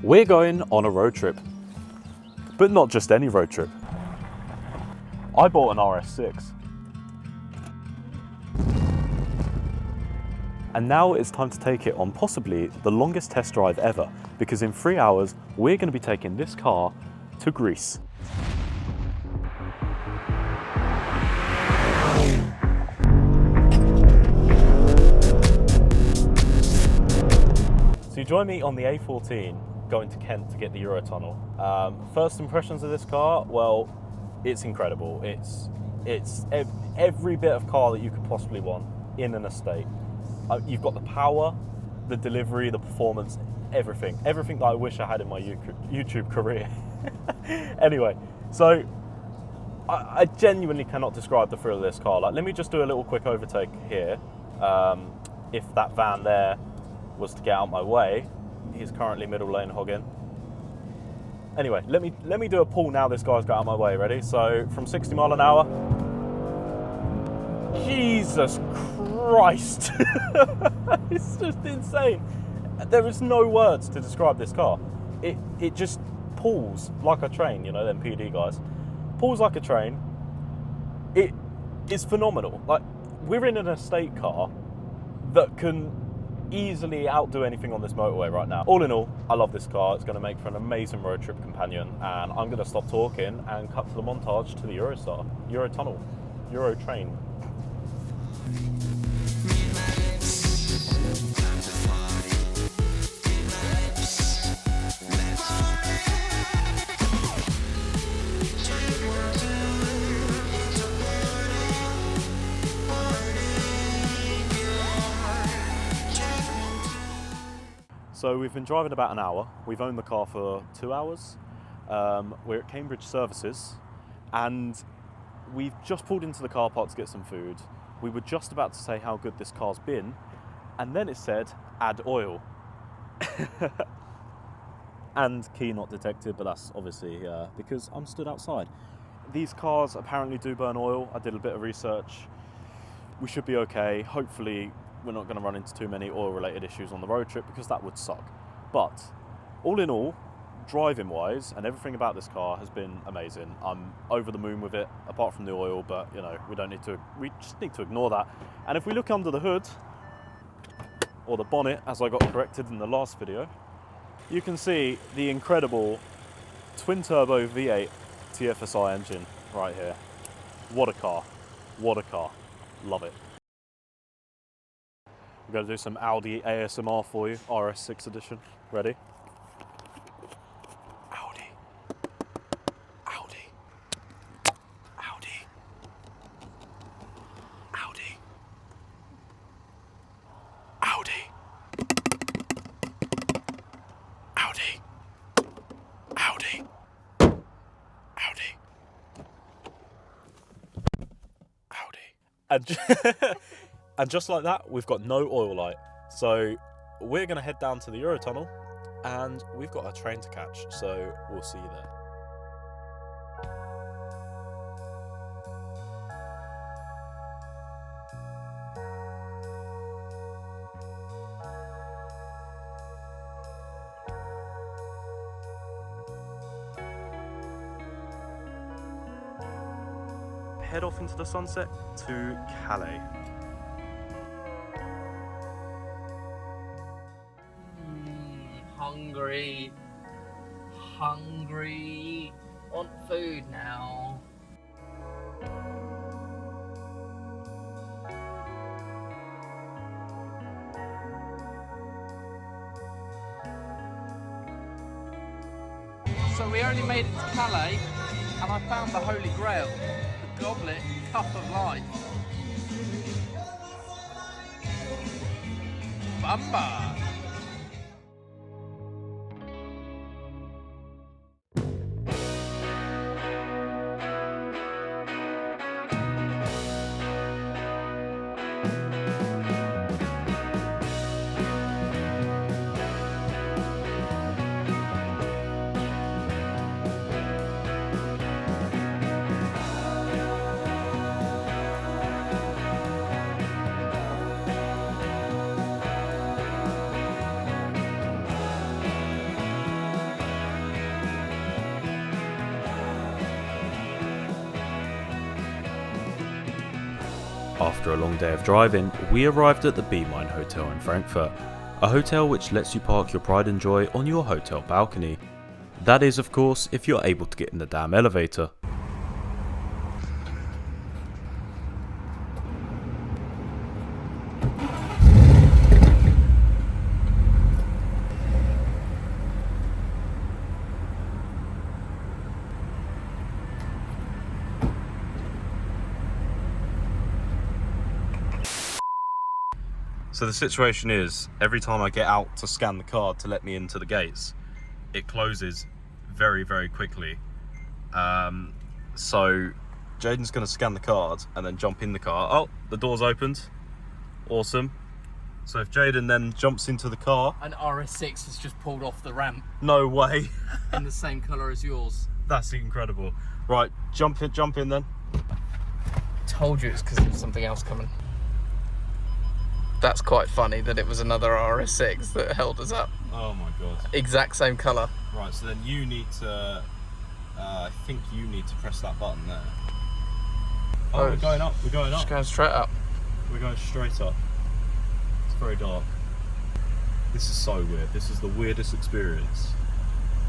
We're going on a road trip, but not just any road trip. I bought an RS6. And now it's time to take it on possibly the longest test drive ever, because in 3 hours, we're going to be taking this car to Greece. So you join me on the A14 going to Kent to get the Eurotunnel. First impressions of this car, well, it's incredible. It's every bit of car that you could possibly want in an estate. You've got the power, the delivery, the performance, everything that I wish I had in my YouTube career. Anyway, so I genuinely cannot describe the thrill of this car. Like, let me just do a little quick overtake here. If that van there was to get out my way, he's currently middle lane hogging. Anyway, let me do a pull now this guy's got out of my way. Ready? So from 60 mile an hour. Jesus Christ. It's just insane. There is no words to describe this car. It just pulls like a train, you know, them PD guys. Pulls like a train. It is phenomenal. Like, we're in an estate car that can easily outdo anything on this motorway right now. All in all, I love this car. It's going to make for an amazing road trip companion, and I'm going to stop talking and cut to the montage to the Eurotunnel, Eurotrain. So we've been driving about an hour. We've owned the car for 2 hours. We're at Cambridge Services, and we've just pulled into the car park to get some food. We were just about to say how good this car's been, and then it said, add oil. And key not detected, but that's obviously because I'm stood outside. These cars apparently do burn oil. I did a bit of research. We should be okay. Hopefully, we're not going to run into too many oil-related issues on the road trip, because that would suck. But all in all, driving-wise, and everything about this car has been amazing. I'm over the moon with it, apart from the oil, but you know, we just need to ignore that. And if we look under the hood, or the bonnet, as I got corrected in the last video, you can see the incredible twin-turbo V8 TFSI engine right here. What a car. What a car. Love it. We're going to do some Audi ASMR for you, RS6 edition. Ready? Audi. Audi. Audi. Audi. Audi. Audi. Audi. Audi. Audi. And just like that, we've got no oil light. So we're going to head down to the Eurotunnel, and we've got a train to catch, so we'll see you there. Head off into the sunset to Calais. Hungry. Want food now. So we only made it to Calais, and I found the Holy Grail, the Goblet Cup of Life. Bamba! After a long day of driving, we arrived at the B Mine Hotel in Frankfurt, a hotel which lets you park your pride and joy on your hotel balcony. That is, of course, if you're able to get in the damn elevator. So the situation is, every time I get out to scan the card to let me into the gates, it closes very, very quickly. So Jayden's going to scan the card and then jump in the car. Oh, the door's opened. Awesome. So if Jayden then jumps into the car... An RS6 has just pulled off the ramp. No way. In the same colour as yours. That's incredible. Right, jump in then. Told you it's because there's something else coming. That's quite funny that it was another RS6 that held us up. Oh my god. Exact same colour. Right, so then you need to, I think you need to press that button there. Oh, we're going up, Just going straight up. We're going straight up. It's very dark. This is so weird. This is the weirdest experience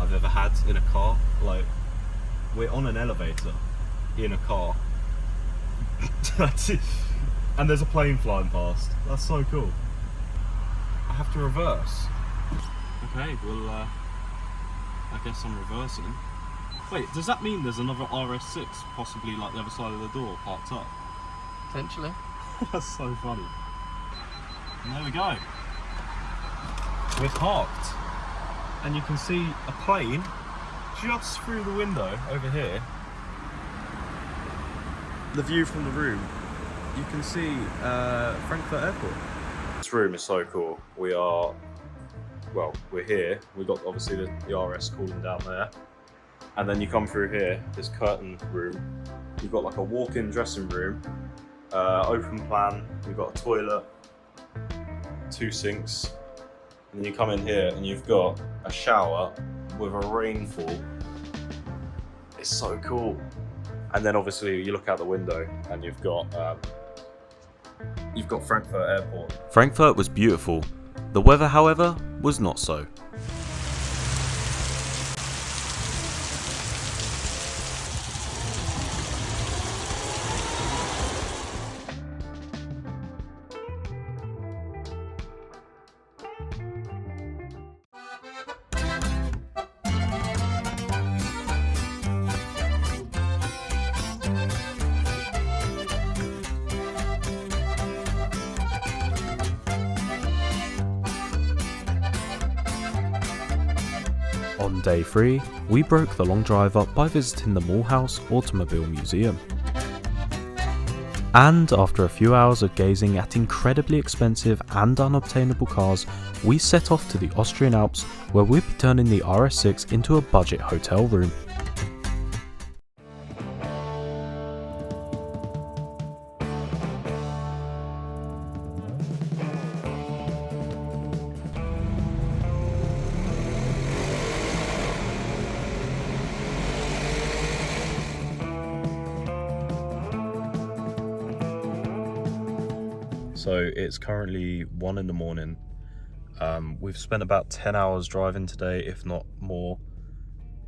I've ever had in a car. Like, we're on an elevator in a car. That's it. And there's a plane flying past. That's so cool. I have to reverse. Okay, well, I guess I'm reversing. Wait, does that mean there's another RS6 possibly like the other side of the door parked up? Potentially. That's so funny. And there we go. We're parked. And you can see a plane just through the window over here. The view from the room. You can see Frankfurt Airport. This room is so cool. We're here. We've got obviously the RS cooling down there. And then you come through here, this curtain room. You've got like a walk-in dressing room, open plan. You've got a toilet, 2 sinks. And then you come in here and you've got a shower with a rainfall. It's so cool. And then obviously you look out the window and you've got Frankfurt Airport. Frankfurt was beautiful. The weather, however, was not so. On day 3, we broke the long drive up by visiting the Mulhouse Automobile Museum. And after a few hours of gazing at incredibly expensive and unobtainable cars, we set off to the Austrian Alps, where we'd be turning the RS6 into a budget hotel room. So it's currently 1 in the morning. We've spent about 10 hours driving today, if not more.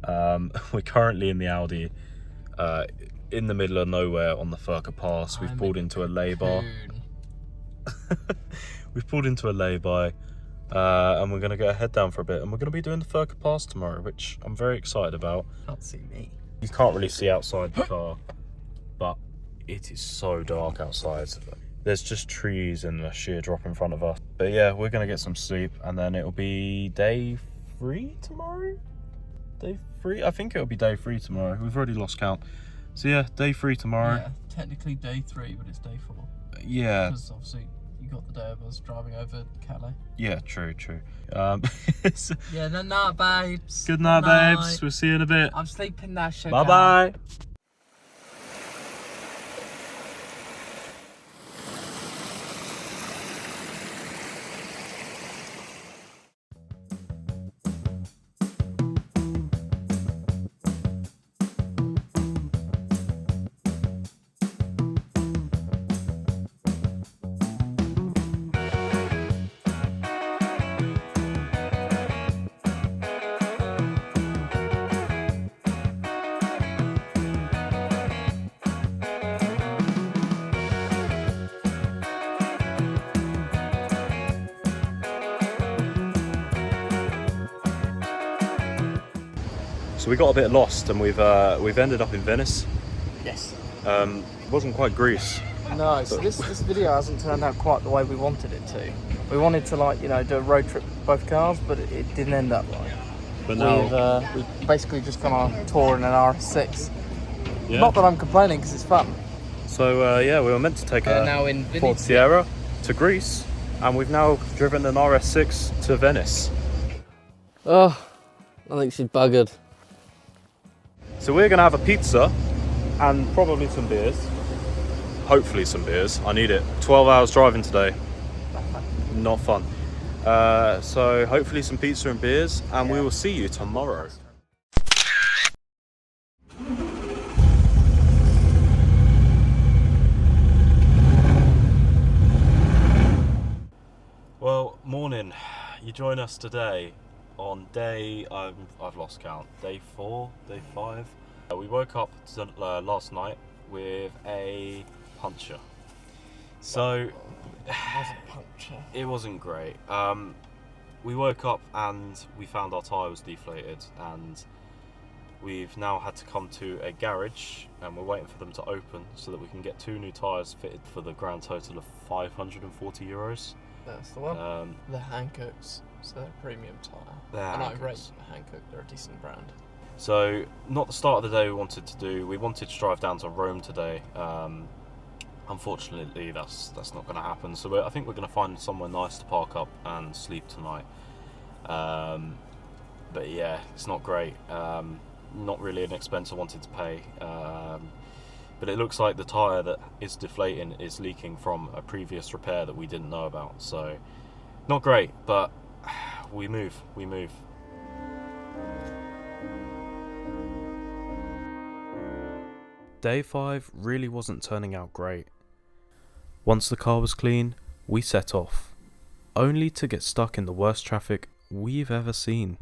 We're currently in the Audi, in the middle of nowhere on the Ferry Pass. We've pulled into a lay-by. We've pulled into a lay-by, and we're going to go head down for a bit. And we're going to be doing the Ferry Pass tomorrow, which I'm very excited about. Can't see me. You can't really see outside the car, but it is so dark outside. There's just trees and a sheer drop in front of us. But yeah, we're going to get some sleep, and then it'll be day 3 tomorrow? Day 3? I think it'll be day 3 tomorrow. We've already lost count. So yeah, day 3 tomorrow. Yeah, technically day 3, but it's day 4. Yeah. Because obviously you got the day of us driving over Calais. Yeah, true. Yeah, no, night, babes. Good night, babes. We'll see you in a bit. I'm sleeping now, sugar. Bye-bye. So we got a bit lost and we've ended up in Venice. Yes. It wasn't quite Greece. No, so this video hasn't turned out quite the way we wanted it to. We wanted to, like, you know, do a road trip with both cars, but it didn't end up right. But now We've basically just gone on a tour in an RS6. yeah. Not that I'm complaining, because it's fun. So yeah, we were meant to take now in Ford Venice. Sierra to Greece, and we've now driven an RS6 to Venice. Oh, I think she's buggered. So we're gonna have a pizza and probably some beers. Hopefully some beers. I need it. 12 hours driving today. Not fun. So hopefully some pizza and beers, and we will see you tomorrow. Well, morning. You join us today on day, I've lost count, day 4, day 5. We woke up last night with a puncture. So it wasn't great. We woke up and we found our tyre was deflated, and we've now had to come to a garage and we're waiting for them to open so that we can get 2 new tyres fitted for the grand total of €540. That's the one. The Hancocks, so they're a premium tyre. And I rate Hancock, they're a decent brand. So, not the start of the day we wanted to do. We wanted to drive down to Rome today. Unfortunately, that's not going to happen. So I think we're going to find somewhere nice to park up and sleep tonight. But yeah, it's not great. Not really an expense I wanted to pay. But it looks like the tyre that is deflating is leaking from a previous repair that we didn't know about. So, not great, but we move. Day 5 really wasn't turning out great. Once the car was clean, we set off, only to get stuck in the worst traffic we've ever seen.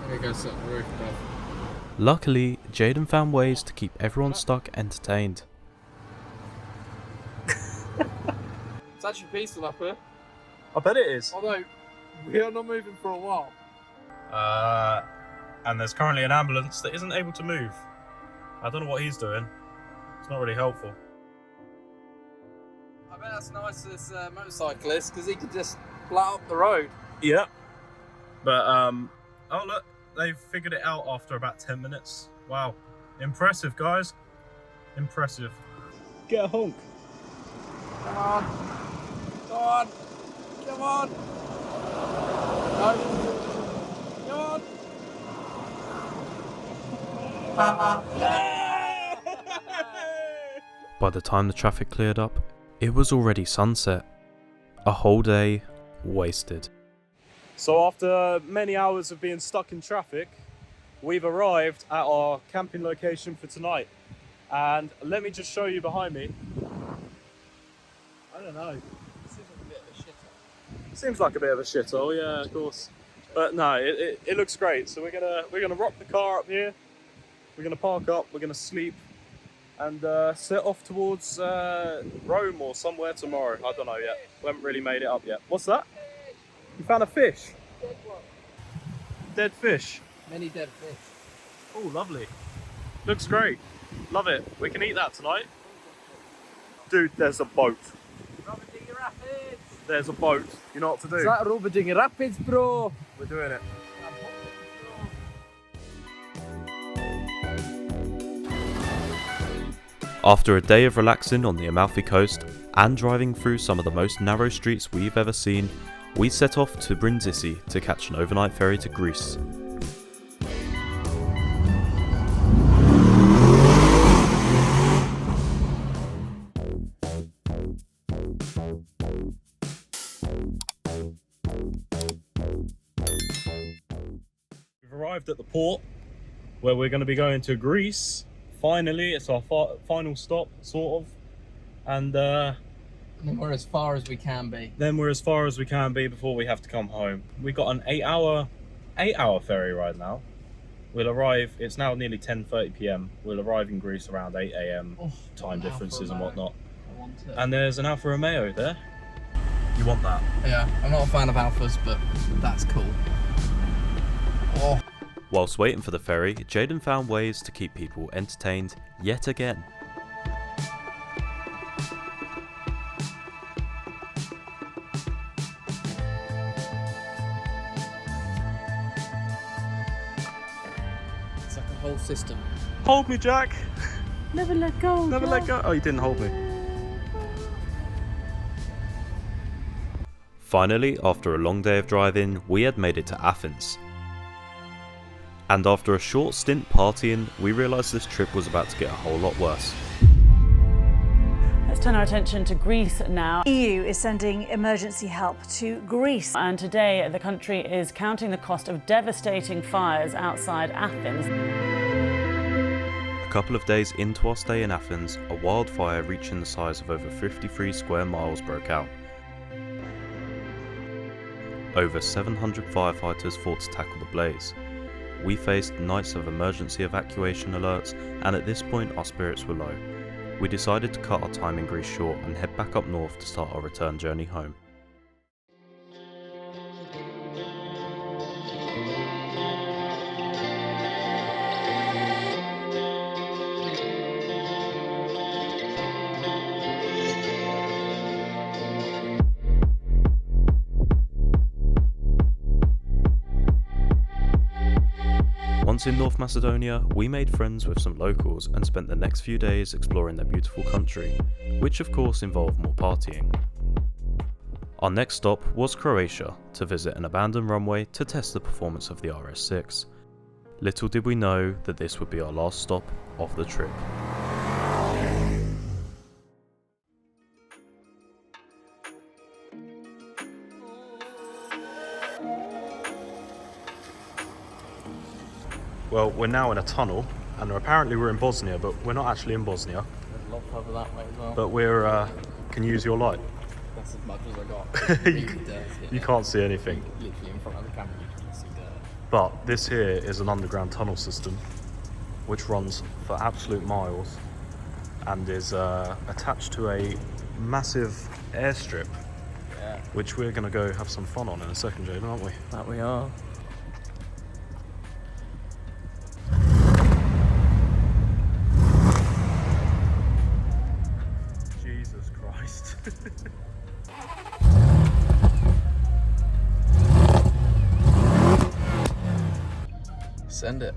There we go, sit on the roof, Dad. Luckily, Jayden found ways to keep everyone stuck entertained. It's actually peaceful up here. I bet it is. Although, we are not moving for a while. And there's currently an ambulance that isn't able to move. I don't know what he's doing. It's not really helpful. I bet that's nice for this motorcyclist, because he could just plough up the road. Yeah. But, oh look, they've figured it out after about 10 minutes. Wow. Impressive, guys. Impressive. Get a honk. Come on. Come on. Come on. No. Come on. By the time the traffic cleared up, it was already sunset. A whole day wasted. So after many hours of being stuck in traffic, we've arrived at our camping location for tonight. And let me just show you behind me. I don't know. Seems like a bit of a shithole, yeah, of course. But no, it looks great. So we're gonna rock the car up here. We're gonna park up. We're gonna sleep, and set off towards Rome or somewhere tomorrow. I don't know yet. We haven't really made it up yet. What's that? You found a fish? Dead one. Dead fish. Many dead fish. Oh, lovely. Looks great. Love it. We can eat that tonight. Dude, there's a boat. Rubberding Rapids. There's a boat. You know what to do? Is that Rubberding Rapids, bro? We're doing it. After a day of relaxing on the Amalfi Coast and driving through some of the most narrow streets we've ever seen, we set off to Brindisi to catch an overnight ferry to Greece. We've arrived at the port where we're going to be going to Greece. Finally, it's our final stop, sort of, and then we're as far as we can be. Then we're as far as we can be before we have to come home. We got an 8-hour ferry ride now. We'll arrive. It's now nearly 10:30 p.m. We'll arrive in Greece around 8 a.m. Time differences and whatnot. I want it. And there's an Alfa Romeo there. You want that? Yeah, I'm not a fan of Alphas, but that's cool. Oh. Whilst waiting for the ferry, Jayden found ways to keep people entertained yet again. It's like a whole system. Hold me, Jack! Never let go. Never let go. Oh, you didn't hold me. Finally, after a long day of driving, we had made it to Athens. And after a short stint partying, we realised this trip was about to get a whole lot worse. Let's turn our attention to Greece now. EU is sending emergency help to Greece. And today the country is counting the cost of devastating fires outside Athens. A couple of days into our stay in Athens, a wildfire reaching the size of over 53 square miles broke out. Over 700 firefighters fought to tackle the blaze. We faced nights of emergency evacuation alerts, and at this point our spirits were low. We decided to cut our time in Greece short and head back up north to start our return journey home. Once in North Macedonia, we made friends with some locals and spent the next few days exploring their beautiful country, which of course involved more partying. Our next stop was Croatia, to visit an abandoned runway to test the performance of the RS6. Little did we know that this would be our last stop of the trip. Well, we're now in a tunnel, and apparently we're in Bosnia, but we're not actually in Bosnia. There's a lot over that way as well. But we're, can you use your light? That's as much as I got. It's really dirty. You can't see anything. Literally in front of the camera, you can see dirt. But this here is an underground tunnel system, which runs for absolute miles, and is attached to a massive airstrip, Yeah. which we're going to go have some fun on in a second, Jayden, aren't we? That we are. Jesus Christ. Send it.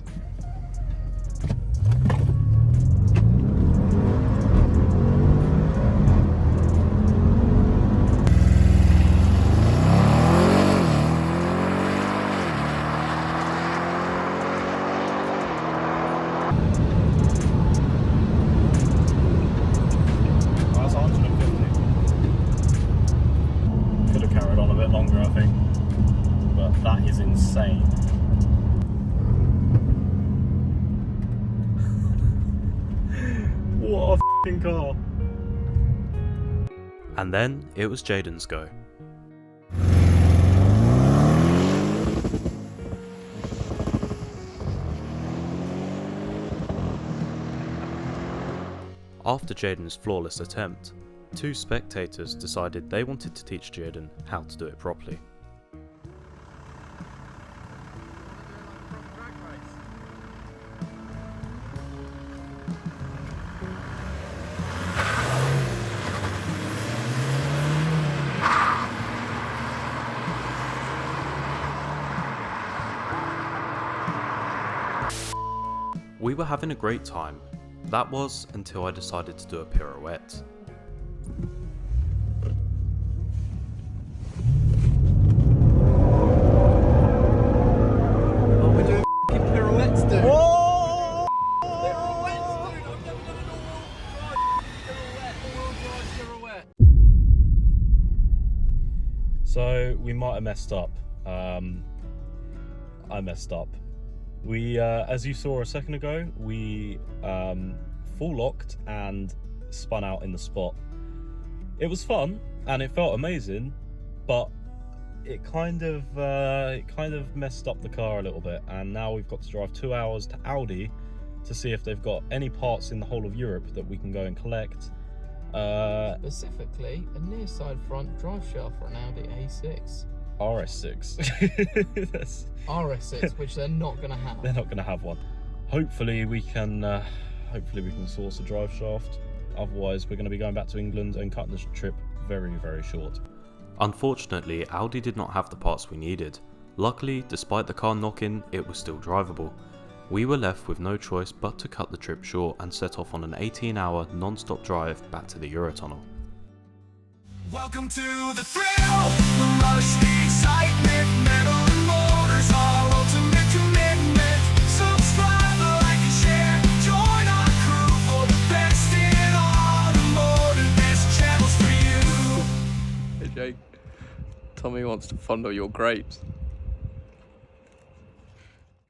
That's 150. Could have carried on a bit longer, I think. But that is insane. What a f***ing car. And then it was Jayden's go. After Jayden's flawless attempt, two spectators decided they wanted to teach Jayden how to do it properly. We were having a great time. That was until I decided to do a pirouette. Oh, we're doing f***ing pirouettes, dude. Whoa! Pirouettes, dude! I've never done an all-wheel drive pirouette. So we might have messed up. I messed up. We, as you saw a second ago, we full locked and spun out in the spot. It was fun and it felt amazing, but it kind of messed up the car a little bit. And now we've got to drive 2 hours to Audi to see if they've got any parts in the whole of Europe that we can go and collect. Specifically, a near side front drive shaft for an Audi A6. RS6. That's, RS6, which they're not going to have. they're not going to have one. Hopefully we can source a drive shaft. Otherwise, we're going to be going back to England and cut this trip very, very short. Unfortunately, Audi did not have the parts we needed. Luckily, despite the car knocking, it was still drivable. We were left with no choice but to cut the trip short and set off on an 18-hour non-stop drive back to the Eurotunnel. Welcome to the thrill, the rush, the excitement, metal and motors, our ultimate commitment. Subscribe, like and share, join our crew for the best in automotive. There's channels for you. Hey Jake, Tommy wants to fondle your grapes.